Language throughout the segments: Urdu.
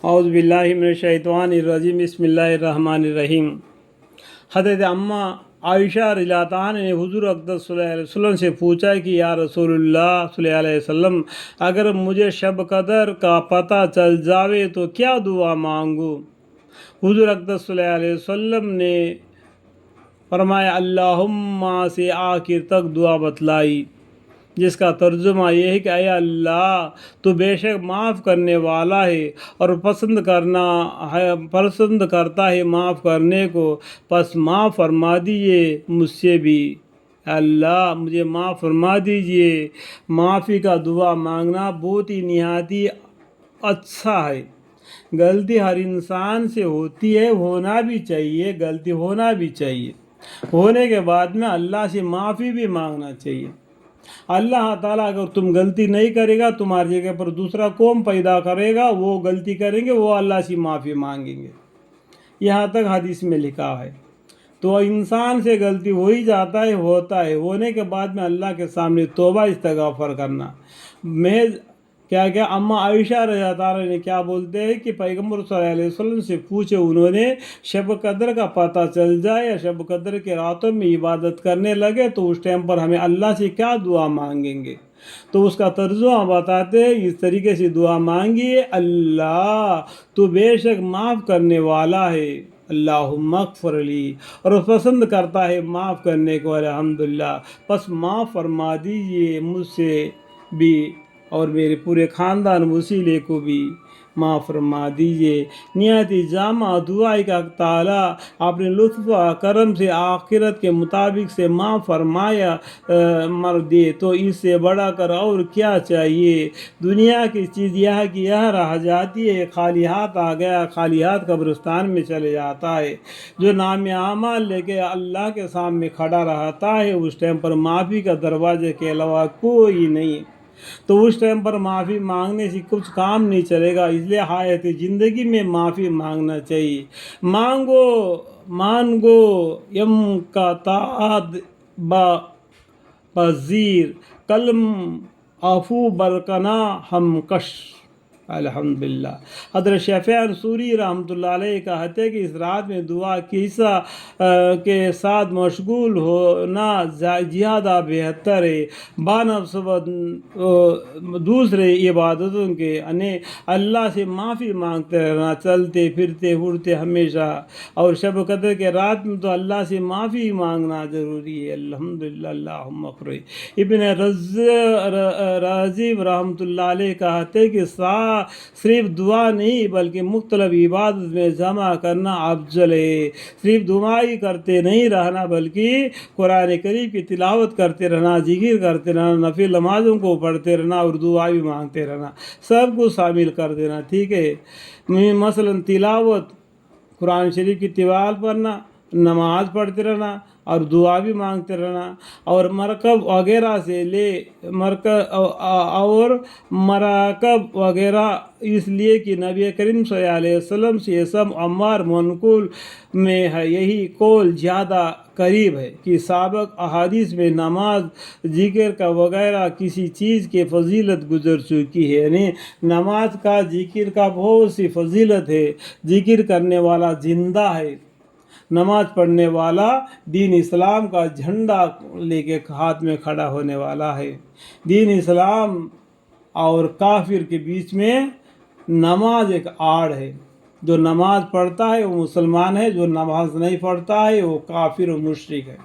اعوذ باللہ من الشیطان الرجیم بسم اللہ الرحمن الرحیم۔ حضرت اماں عائشہ رضی اللہ عنہ نے حضور اقدس صلی اللہ علیہ وسلم سے پوچھا کہ یا رسول اللہ صلی اللہ علیہ وسلم، اگر مجھے شب قدر کا پتہ چل جاوے تو کیا دعا مانگوں؟ حضور اقدس صلی اللہ علیہ وسلم نے فرمایا اللہم سے آخر تک دعا بتلائی، جس کا ترجمہ یہ ہے کہ اے اللہ، تو بے شک معاف کرنے والا ہے اور پسند کرتا ہے معاف کرنے کو، پس معاف فرما دیجیے مجھ سے بھی۔ اللہ مجھے معاف فرما دیجیے۔ معافی کا دعا مانگنا بہت ہی نہایت اچھا ہے۔ غلطی ہر انسان سے ہوتی ہے، ہونا بھی چاہیے، غلطی ہونا بھی چاہیے، ہونے کے بعد میں اللہ سے معافی بھی مانگنا چاہیے۔ اللہ تعالیٰ اگر تم غلطی نہیں کرے گا، تمہاری جگہ پر دوسرا قوم پیدا کرے گا، وہ غلطی کریں گے، وہ اللہ سے معافی مانگیں گے، یہاں تک حدیث میں لکھا ہے۔ تو انسان سے غلطی ہو ہی جاتا ہے، ہوتا ہے، ہونے کے بعد میں اللہ کے سامنے توبہ استغفار کرنا۔ میں کیا اماں عائشہ رضی اللہ عنہ نے کیا بولتے ہیں کہ پیغمبر صلی اللہ علیہ وسلم سے پوچھے انہوں نے، شب قدر کا پتہ چل جائے یا شب قدر کے راتوں میں عبادت کرنے لگے تو اس ٹائم پر ہمیں اللہ سے کیا دعا مانگیں گے؟ تو اس کا ترجمہ بتاتے ہیں، اس طریقے سے دعا مانگیے، اللہ تو بے شک معاف کرنے والا ہے، اللہم اغفر لی، اور پسند کرتا ہے معاف کرنے کو، الحمدللہ، پس معاف فرما دیجئے مجھ سے بھی اور میرے پورے خاندان وسیلے کو بھی معاف فرما دیجئے۔ نہایت جامع دعا ہے کہ اللہ تعالیٰ اپنے لطف و کرم سے آخرت کے مطابق سے معاف فرمایا مر دے، تو اس سے بڑا کر اور کیا چاہیے؟ دنیا کی چیز یہ کی یہ رہ جاتی ہے، خالی ہاتھ آ گیا، خالی ہاتھ قبرستان میں چلے جاتا ہے۔ جو نام اعمال لے کے اللہ کے سامنے کھڑا رہتا ہے، اس ٹائم پر معافی کا دروازے کے علاوہ کوئی نہیں، تو اس ٹائم پر معافی مانگنے سے کچھ کام نہیں چلے گا۔ اس لیے حیات زندگی میں معافی مانگنا چاہیے۔ مانگو یم کا تعاد پذیر، کلم عفو برکنا ہم کش، الحمدللہ۔ حضرت شفیع سوری رحمۃ اللہ علیہ کہتے ہیں کہ اس رات میں دعا کے ساتھ مشغول ہونا زیادہ بہتر ہے بنسبت دوسرے عبادتوں کے، یعنی اللہ سے معافی مانگتے رہنا، چلتے پھرتے اٹھتے ہمیشہ، اور شب قدر کے رات میں تو اللہ سے معافی مانگنا ضروری ہے، الحمدللہ، اللہم اغفر۔ ابن رازی رحمۃ اللہ علیہ کہتے ہیں کہ صرف دعا نہیں بلکہ مختلف عبادت میں جمع کرنا افضل ہے۔ صرف دعا ہی کرتے نہیں رہنا بلکہ قرآن کریم کی تلاوت کرتے رہنا، ذکر کرتے رہنا، نفل نمازوں کو پڑھتے رہنا اور دعا بھی مانگتے رہنا، سب کو شامل کر دینا، ٹھیک ہے؟ مثلا تلاوت، قرآن شریف کی تلاوت پڑھنا، نماز پڑھتے رہنا اور دعا بھی مانگتے رہنا، اور مرکب وغیرہ سے مراقب وغیرہ، اس لیے کہ نبی کریم صلی اللہ علیہ وسلم سے یہ سب عمار منقول میں ہے، یہی قول زیادہ قریب ہے کہ سابق احادیث میں نماز، ذکر کا وغیرہ کسی چیز کی فضیلت گزر چکی ہے، یعنی نماز کا، ذکر کا بہت سی فضیلت ہے۔ ذکر کرنے والا زندہ ہے، نماز پڑھنے والا دین اسلام کا جھنڈا لے کے ہاتھ میں کھڑا ہونے والا ہے۔ دین اسلام اور کافر کے بیچ میں نماز ایک آڑ ہے، جو نماز پڑھتا ہے وہ مسلمان ہے، جو نماز نہیں پڑھتا ہے وہ کافر و مشرک ہے۔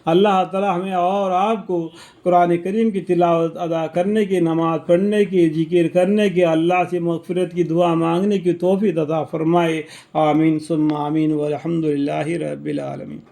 اللہ تعالیٰ ہمیں اور آپ کو قرآن کریم کی تلاوت ادا کرنے کی، نماز پڑھنے کی، ذکر کرنے کی، اللہ سے مغفرت کی دعا مانگنے کی توفیق عطا فرمائے، آمین ثم آمین، والحمدللہ رب العالمین۔